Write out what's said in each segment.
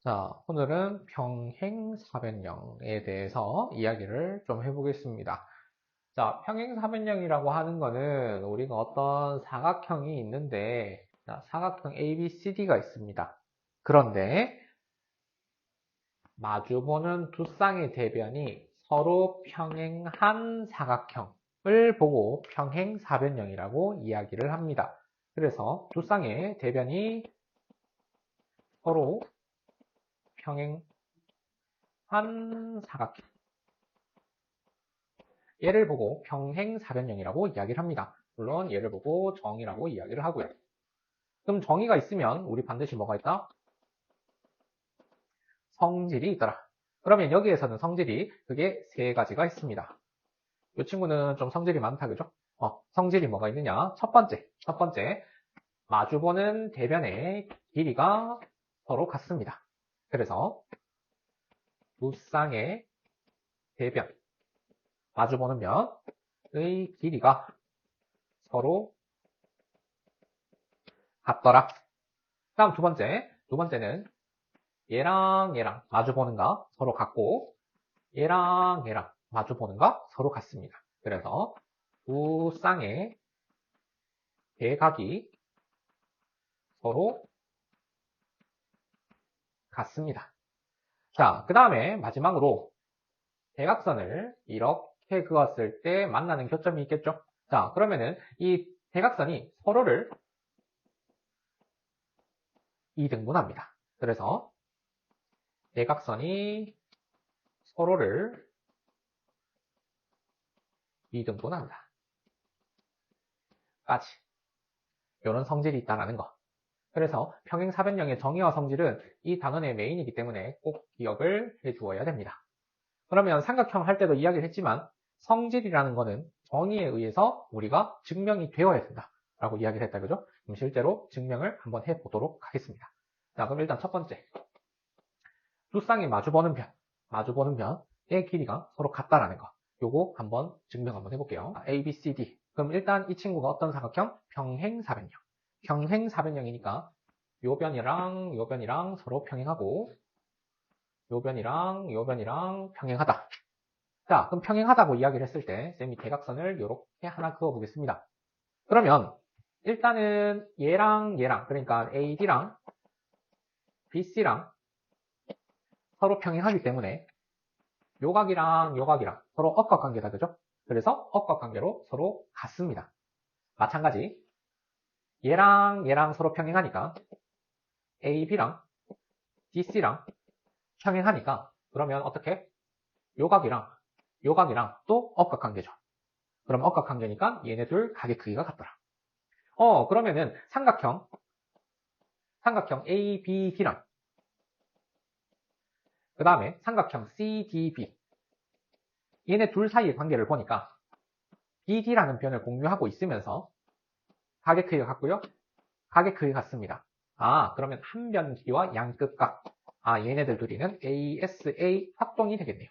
자, 오늘은 평행사변형에 대해서 이야기를 좀 해보겠습니다. 자, 평행사변형이라고 하는 거는 우리가 어떤 사각형이 있는데, 자, 사각형 ABCD가 있습니다. 그런데 마주보는 두 쌍의 대변이 서로 평행한 사각형을 보고 평행사변형이라고 이야기를 합니다. 그래서 두 쌍의 대변이 서로 평행한 사각형. 얘를 보고 평행사변형이라고 이야기를 합니다. 물론 얘를 보고 정의라고 이야기를 하고요. 그럼 정의가 있으면 우리 반드시 뭐가 있다? 성질이 있더라. 그러면 여기에서는 성질이 그게 세 가지가 있습니다. 이 친구는 좀 성질이 많다, 그죠? 성질이 뭐가 있느냐? 첫 번째, 마주보는 대변의 길이가 서로 같습니다. 그래서 두 쌍의 대변, 마주보는 면의 길이가 서로 같더라. 다음 두 번째는 얘랑 마주보는가 서로 같고 얘랑 마주보는가 서로 같습니다. 그래서 두 쌍의 대각이 서로 같습니다. 자, 그 다음에 마지막으로 대각선을 이렇게 그었을 때 만나는 교점이 있겠죠? 자, 그러면은 이 대각선이 서로를 이등분합니다. 그래서 대각선이 서로를 이등분한다. 까지. 이런 성질이 있다는 거. 그래서 평행사변형의 정의와 성질은 이 단원의 메인이기 때문에 꼭 기억을 해주어야 됩니다. 그러면 삼각형 할 때도 이야기를 했지만 성질이라는 거는 정의에 의해서 우리가 증명이 되어야 된다 라고 이야기를 했다, 그죠? 그럼 실제로 증명을 한번 해보도록 하겠습니다. 자, 그럼 일단 첫 번째, 두 쌍이 마주보는 변의 길이가 서로 같다라는 거. 요거 한번 증명 한번 해볼게요. A, B, C, D. 그럼 일단 이 친구가 어떤 사각형? 평행사변형. 평행사변형이니까 요 변이랑 서로 평행하고 요 변이랑 평행하다. 자, 그럼 평행하다고 이야기를 했을 때 쌤이 대각선을 이렇게 하나 그어보겠습니다. 그러면 일단은 얘랑 그러니까 AD랑 BC랑 서로 평행하기 때문에 요각이랑 서로 억각관계다, 그죠? 그래서 억각관계로 서로 같습니다. 마찬가지 얘랑 서로 평행하니까 AB랑 DC랑 평행하니까 그러면 어떻게? 요각이랑 또 억각관계죠. 그럼 억각관계니까 얘네 둘 각의 크기가 같더라. 그러면은 삼각형 ABD랑 그 다음에 삼각형 CDB 얘네 둘 사이의 관계를 보니까 BD라는 변을 공유하고 있으면서 각의 크기가 같고요. 각의 크기가 같습니다. 그러면 한 변 길이와 양끝각. 얘네들 둘이는 ASA 합동이 되겠네요.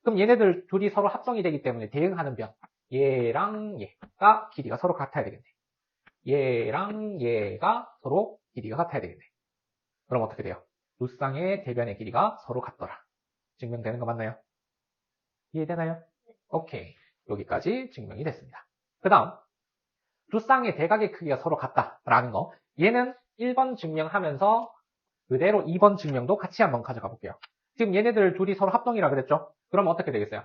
그럼 얘네들 둘이 서로 합동이 되기 때문에 대응하는 변 얘랑 얘가 길이가 서로 같아야 되겠네. 얘랑 얘가 서로 길이가 같아야 되겠네. 그럼 어떻게 돼요? 두 쌍의 대변의 길이가 서로 같더라. 증명되는 거 맞나요? 이해되나요? 오케이. 여기까지 증명이 됐습니다. 그 다음 두 쌍의 대각의 크기가 서로 같다라는 거. 얘는 1번 증명하면서 그대로 2번 증명도 같이 한번 가져가 볼게요. 지금 얘네들 둘이 서로 합동이라 그랬죠? 그럼 어떻게 되겠어요?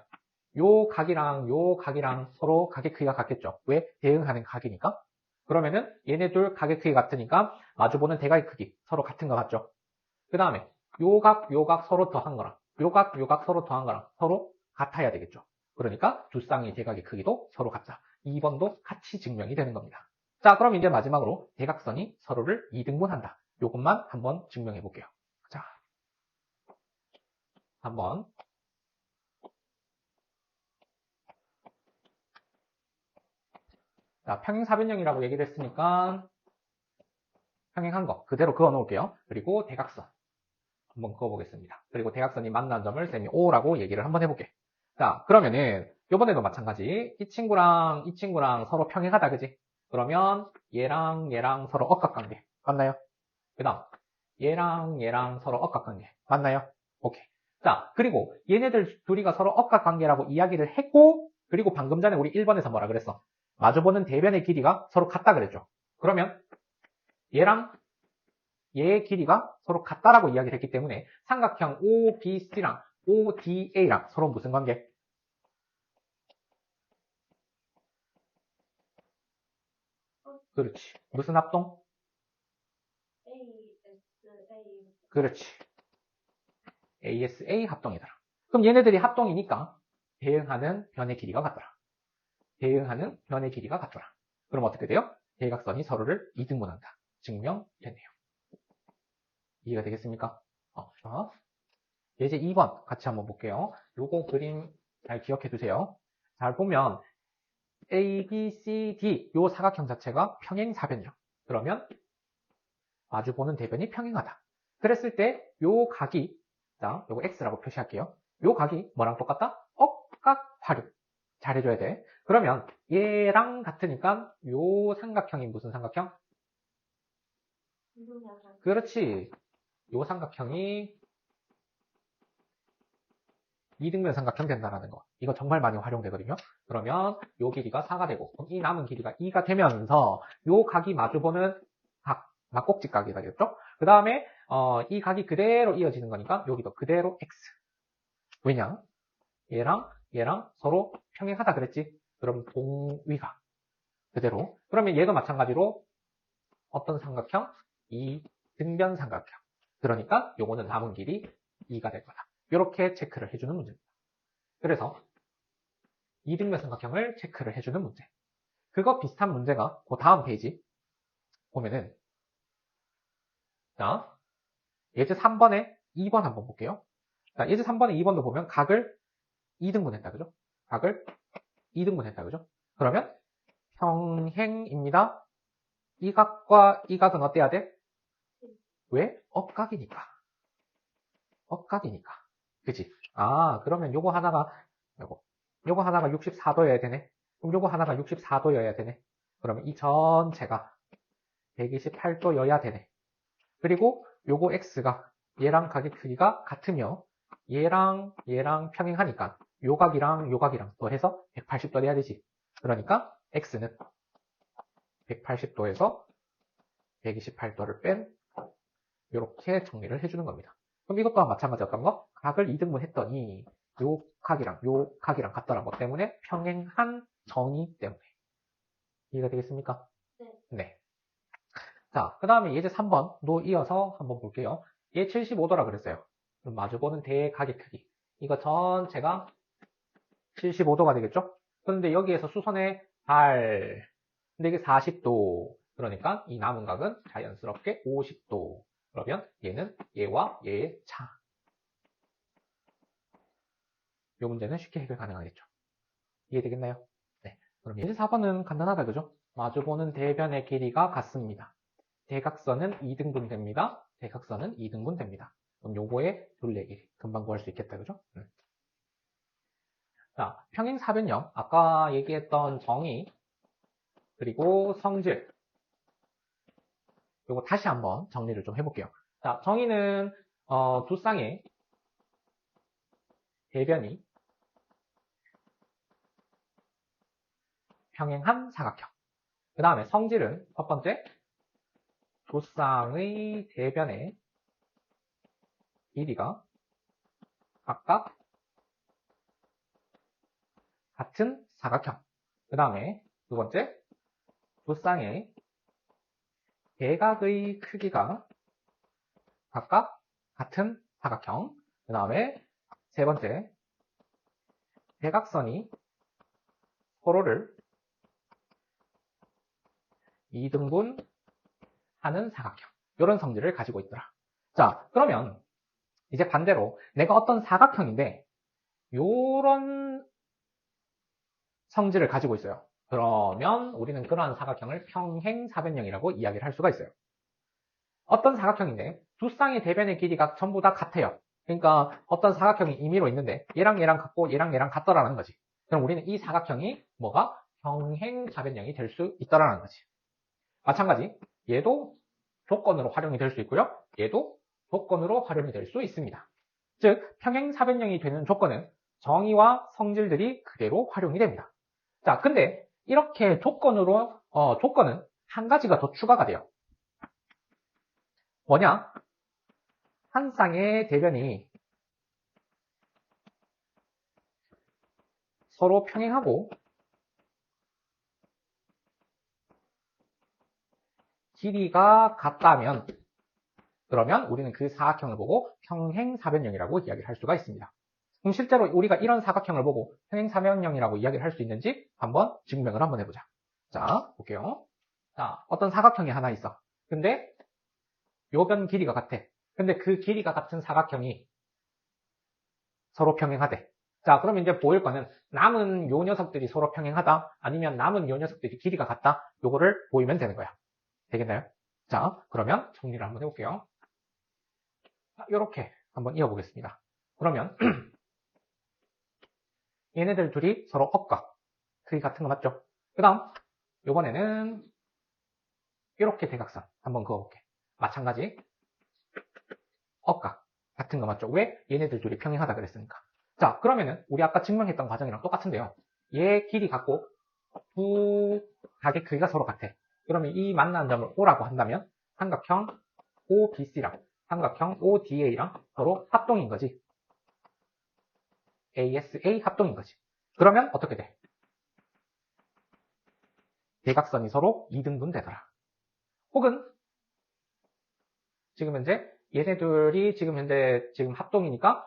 요 각이랑 서로 각의 크기가 같겠죠? 왜? 대응하는 각이니까. 그러면은 얘네 둘 각의 크기 같으니까 마주보는 대각의 크기 서로 같은 거 같죠? 그 다음에 요각 서로 더한 거랑 요각 서로 더한 거랑 서로 같아야 되겠죠? 그러니까 두 쌍의 대각의 크기도 서로 같다. 2번도 같이 증명이 되는 겁니다. 자, 그럼 이제 마지막으로 대각선이 서로를 이등분한다. 요것만 한번 증명해 볼게요. 자, 한번 자, 평행사변형이라고 얘기를 했으니까 평행한 거 그대로 그어 놓을게요. 그리고 대각선 한번 그어 보겠습니다. 그리고 대각선이 만난 점을 쌤이 O라고 얘기를 한번 해볼게. 자, 그러면은 요번에도 마찬가지 이 친구랑 서로 평행하다, 그지? 그러면 얘랑 서로 억각관계 맞나요? 그 다음 얘랑 얘랑 서로 억각관계. 맞나요? 오케이. 자, 그리고 얘네들 둘이가 서로 억각관계라고 이야기를 했고, 그리고 방금 전에 우리 1번에서 뭐라 그랬어? 마주보는 대변의 길이가 서로 같다 그랬죠. 그러면 얘랑 얘의 길이가 서로 같다라고 이야기를 했기 때문에 삼각형 OBC랑 ODA랑 서로 무슨 관계? 그렇지. 무슨 합동? 그렇지. ASA 합동이더라. 그럼 얘네들이 합동이니까 대응하는 변의 길이가 같더라. 대응하는 변의 길이가 같더라. 그럼 어떻게 돼요? 대각선이 서로를 이등분한다. 증명됐네요. 이해가 되겠습니까? 자, 예제 2번 같이 한번 볼게요. 요거 그림 잘 기억해 두세요. 잘 보면 A, B, C, D 요 사각형 자체가 평행사변이죠. 그러면 마주보는 대변이 평행하다. 그랬을 때 요 각이, 자, 요거 X라고 표시할게요. 요 각이 뭐랑 똑같다? 억각 활용. 잘해줘야 돼. 그러면 얘랑 같으니까 요 삼각형이 무슨 삼각형? 그렇지. 요 삼각형이 이등변 삼각형 된다는 거. 이거 정말 많이 활용되거든요. 그러면 요 길이가 4가 되고 그럼 이 남은 길이가 2가 되면서 요 각이 마주보는 각, 막꼭지 각이 되겠죠? 그 다음에 이 각이 그대로 이어지는 거니까 여기도 그대로 x. 왜냐? 얘랑 얘랑 서로 평행하다 그랬지? 그럼 동위각 그대로. 그러면 얘도 마찬가지로 어떤 삼각형? 이등변 삼각형. 그러니까 요거는 남은 길이 2가 될 거다. 이렇게 체크를 해주는 문제입니다. 그래서 이등변 삼각형을 체크를 해주는 문제. 그거 비슷한 문제가 그 다음 페이지 보면은 자, 예제 3번에 2번 한번 볼게요. 자, 예제 3번에 2번도 보면 각을 2등분했다. 그죠? 각을 2등분했다. 그죠? 그러면 평행입니다. 이 각과 이 각은 어때야 돼? 왜? 억각이니까. 억각이니까. 그치? 아, 그러면 요거 하나가 요거 하나가 64도여야 되네. 그럼 요거 하나가 64도여야 되네. 그러면 이 전체가 128도여야 되네. 그리고 요거 x가 얘랑 각의 크기가 같으며 얘랑 얘랑 평행하니까 요 각이랑 요 각이랑 더해서 180도 돼야 되지. 그러니까 x는 180도에서 128도를 뺀 이렇게 정리를 해주는 겁니다. 그럼 이것과 마찬가지 어떤 거? 각을 2등분 했더니 요 각이랑 같다는 것 때문에 평행한 정의 때문에. 이해가 되겠습니까? 네. 자, 그 다음에 예제 3번도 이어서 한번 볼게요. 얘 75도라 그랬어요. 그럼 마주보는 대각의 크기. 이거 전체가 75도가 되겠죠? 그런데 여기에서 수선의 발. 근데 이게 40도. 그러니까 이 남은 각은 자연스럽게 50도. 그러면 얘는 얘와 얘의 차. 이 문제는 쉽게 해결 가능하겠죠. 이해되겠나요? 네. 그럼 예제 4번은 간단하다, 그죠? 마주보는 대변의 길이가 같습니다. 대각선은 2등분 됩니다. 대각선은 2등분 됩니다. 그럼 요거의 둘레 길이 금방 구할 수 있겠다, 그죠? 자, 평행사변형 아까 얘기했던 정의 그리고 성질 요거 다시 한번 정리를 좀 해볼게요. 자, 정의는 두 쌍의 대변이 평행한 사각형. 그 다음에 성질은 첫 번째 두 쌍의 대변의 길이가 각각 같은 사각형. 그 다음에 두 번째 두 쌍의 대각의 크기가 각각 같은 사각형. 그 다음에 세 번째 대각선이 서로를 2등분 하는 사각형. 이런 성질을 가지고 있더라. 자, 그러면 이제 반대로 내가 어떤 사각형인데 이런 성질을 가지고 있어요. 그러면 우리는 그러한 사각형을 평행사변형이라고 이야기를 할 수가 있어요. 어떤 사각형인데 두 쌍의 대변의 길이가 전부 다 같아요. 그러니까 어떤 사각형이 임의로 있는데 얘랑 얘랑 같고 얘랑 얘랑 같더라는 거지. 그럼 우리는 이 사각형이 뭐가 평행사변형이 될 수 있다라는 거지. 마찬가지 얘도 조건으로 활용이 될 수 있고요. 얘도 조건으로 활용이 될 수 있습니다. 즉 평행사변형이 되는 조건은 정의와 성질들이 그대로 활용이 됩니다. 자, 근데 이렇게 조건은 한 가지가 더 추가가 돼요. 뭐냐? 한 쌍의 대변이 서로 평행하고 길이가 같다면 그러면 우리는 그 사각형을 보고 평행사변형이라고 이야기를 할 수가 있습니다. 그럼 실제로 우리가 이런 사각형을 보고 평행사변형이라고 이야기를 할 수 있는지 한번 증명을 한번 해보자. 자, 볼게요. 자, 어떤 사각형이 하나 있어. 근데 요 변 길이가 같아. 근데 그 길이가 같은 사각형이 서로 평행하대. 자, 그럼 이제 보일 거는 남은 요 녀석들이 서로 평행하다, 아니면 남은 요 녀석들이 길이가 같다, 요거를 보이면 되는 거야. 되겠나요? 자, 그러면 정리를 한번 해볼게요. 이렇게 한번 이어보겠습니다. 그러면 얘네들 둘이 서로 억각, 크기 같은 거 맞죠? 그 다음 요번에는 이렇게 대각선 한번 그어볼게. 마찬가지 억각 같은 거 맞죠? 왜? 얘네들 둘이 평행하다 그랬으니까. 자, 그러면은 우리 아까 증명했던 과정이랑 똑같은데요. 얘 길이 같고 두 각의 크기가 서로 같아. 그러면 이 만나는 점을 O라고 한다면 삼각형 OBC랑 삼각형 ODA랑 서로 합동인 거지. ASA 합동인 거지. 그러면 어떻게 돼? 대각선이 서로 2등분 되더라. 혹은 지금 현재 얘네들이 지금 현재 합동이니까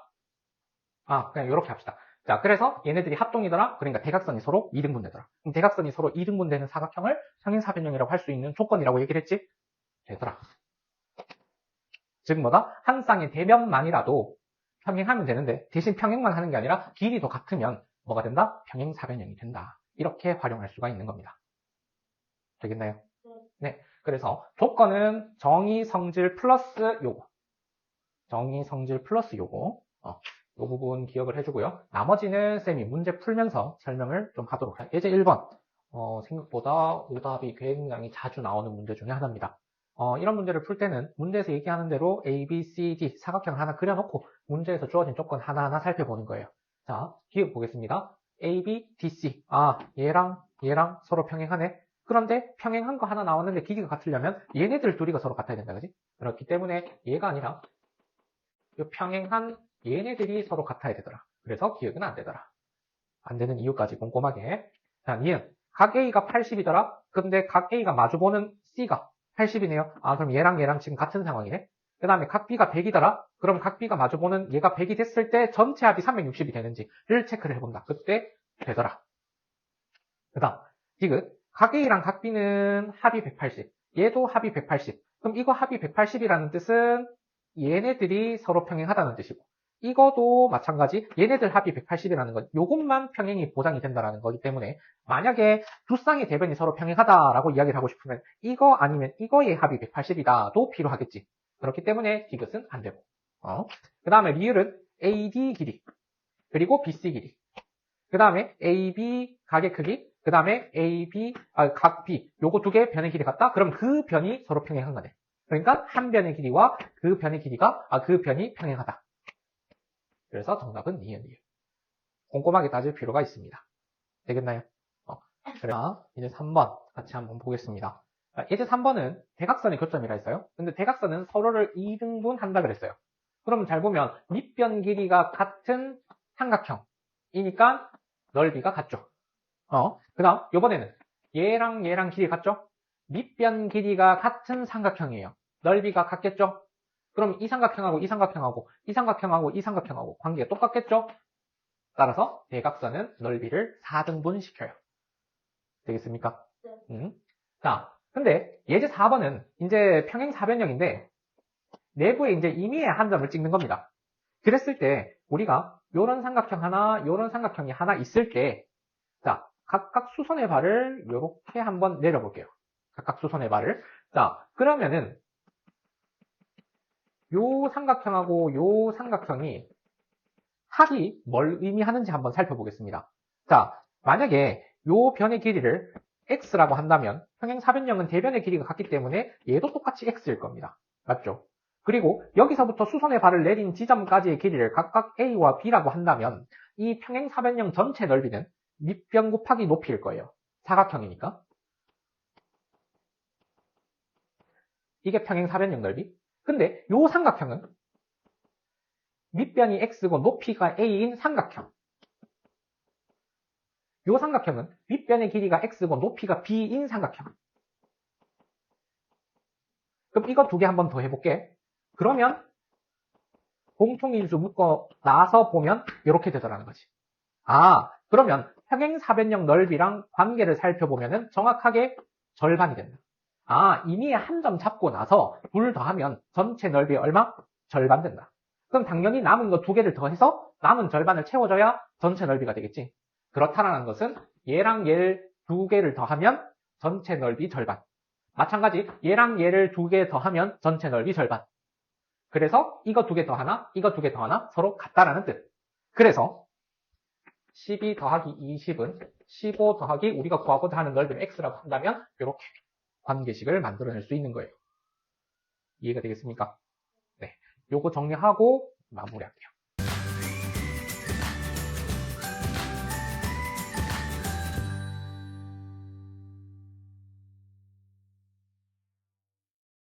그냥 이렇게 합시다. 자, 그래서 얘네들이 합동이더라. 그러니까 대각선이 서로 2등분 되더라. 그럼 대각선이 서로 2등분 되는 사각형을 평행사변형이라고 할 수 있는 조건이라고 얘기를 했지? 되더라. 즉 뭐다? 한 쌍의 대변만이라도 평행하면 되는데 대신 평행만 하는 게 아니라 길이도 같으면 뭐가 된다? 평행사변형이 된다. 이렇게 활용할 수가 있는 겁니다. 되겠나요? 네. 그래서 조건은 정의, 성질 플러스 요거. 정의, 성질 플러스 요거. 이 부분 기억을 해주고요. 나머지는 쌤이 문제 풀면서 설명을 좀 하도록 할게요. 예제 1번. 생각보다 오답이 굉장히 자주 나오는 문제 중에 하나입니다. 이런 문제를 풀 때는 문제에서 얘기하는 대로 A, B, C, D 사각형을 하나 그려놓고 문제에서 주어진 조건 하나하나 살펴보는 거예요. 자, 기억 보겠습니다. A, B, D, C. 얘랑 서로 평행하네. 그런데 평행한 거 하나 나왔는데 길이가 같으려면 얘네들 둘이가 서로 같아야 된다, 그지? 그렇기 때문에 얘가 아니라 이 평행한 얘네들이 서로 같아야 되더라. 그래서 기억은 안 되더라. 안 되는 이유까지 꼼꼼하게. 자, 니은 각 A가 80이더라. 근데 각 A가 마주보는 C가 80이네요. 그럼 얘랑 지금 같은 상황이네. 그 다음에 각 B가 100이더라. 그럼 각 B가 마주보는 얘가 100이 됐을 때 전체 합이 360이 되는지를 체크를 해본다. 그때 되더라. 그 다음 디귿 각 A랑 각 B는 합이 180. 얘도 합이 180. 그럼 이거 합이 180이라는 뜻은 얘네들이 서로 평행하다는 뜻이고 이거도 마찬가지 얘네들 합이 180이라는 건 요것만 평행이 보장이 된다는 거기 때문에 만약에 두 쌍의 대변이 서로 평행하다라고 이야기를 하고 싶으면 이거 아니면 이거의 합이 180이다도 필요하겠지. 그렇기 때문에 디귿은 안 되고 그 다음에 리을은 AD 길이 그리고 BC 길이 그 다음에 AB 각의 크기 그 다음에 각 B 요거 두 개 변의 길이 같다? 그럼 그 변이 서로 평행한 거네. 그러니까 한 변의 길이와 그 변의 길이가 그 변이 평행하다. 그래서 정답은 니은. 꼼꼼하게 따질 필요가 있습니다. 되겠나요? 그래서 이제 3번 같이 한번 보겠습니다. 이제 3번은 대각선의 교점이라 했어요. 근데 대각선은 서로를 2등분 한다 그랬어요. 그럼 잘 보면 밑변 길이가 같은 삼각형이니까 넓이가 같죠. 그 다음 이번에는 얘랑 길이 같죠? 밑변 길이가 같은 삼각형이에요. 넓이가 같겠죠? 그럼 이 삼각형하고 이 삼각형하고 이 삼각형하고 이 삼각형하고 관계가 똑같겠죠? 따라서 대각선은 넓이를 4등분 시켜요. 되겠습니까? 네. 자, 근데 예제 4번은 이제 평행사변형인데 내부에 이제 임의의 한 점을 찍는 겁니다. 그랬을 때 우리가 요런 삼각형 하나, 요런 삼각형이 하나 있을 때 자, 각각 수선의 발을 이렇게 한번 내려볼게요. 각각 수선의 발을. 자, 그러면은 요 삼각형하고 요 삼각형이 합이 뭘 의미하는지 한번 살펴보겠습니다. 자, 만약에 요 변의 길이를 x라고 한다면 평행사변형은 대변의 길이가 같기 때문에 얘도 똑같이 x일 겁니다. 맞죠? 그리고 여기서부터 수선의 발을 내린 지점까지의 길이를 각각 a와 b라고 한다면 이 평행사변형 전체 넓이는 밑변 곱하기 높이일 거예요. 사각형이니까. 이게 평행사변형 넓이. 근데 요 삼각형은 밑변이 x고 높이가 a인 삼각형. 요 삼각형은 윗변의 길이가 x고 높이가 b인 삼각형. 그럼 이거 두 개 한번 더 해볼게. 그러면 공통인수 묶어 나서 보면 이렇게 되더라는 거지. 아, 그러면 평행사변형 넓이랑 관계를 살펴보면 정확하게 절반이 된다. 아, 이미 한 점 잡고 나서 둘 더하면 전체 넓이 얼마? 절반 된다. 그럼 당연히 남은 거 두 개를 더해서 남은 절반을 채워줘야 전체 넓이가 되겠지. 그렇다라는 것은 얘랑 얘를 두 개를 더하면 전체 넓이 절반. 마찬가지 얘랑 얘를 두 개 더하면 전체 넓이 절반. 그래서 이거 두 개 더하나 이거 두 개 더하나 서로 같다라는 뜻. 그래서 12 더하기 20은 15 더하기 우리가 구하고자 하는 넓이를 x라고 한다면 이렇게 관계식을 만들어낼 수 있는 거예요. 이해가 되겠습니까? 네, 요거 정리하고 마무리할게요.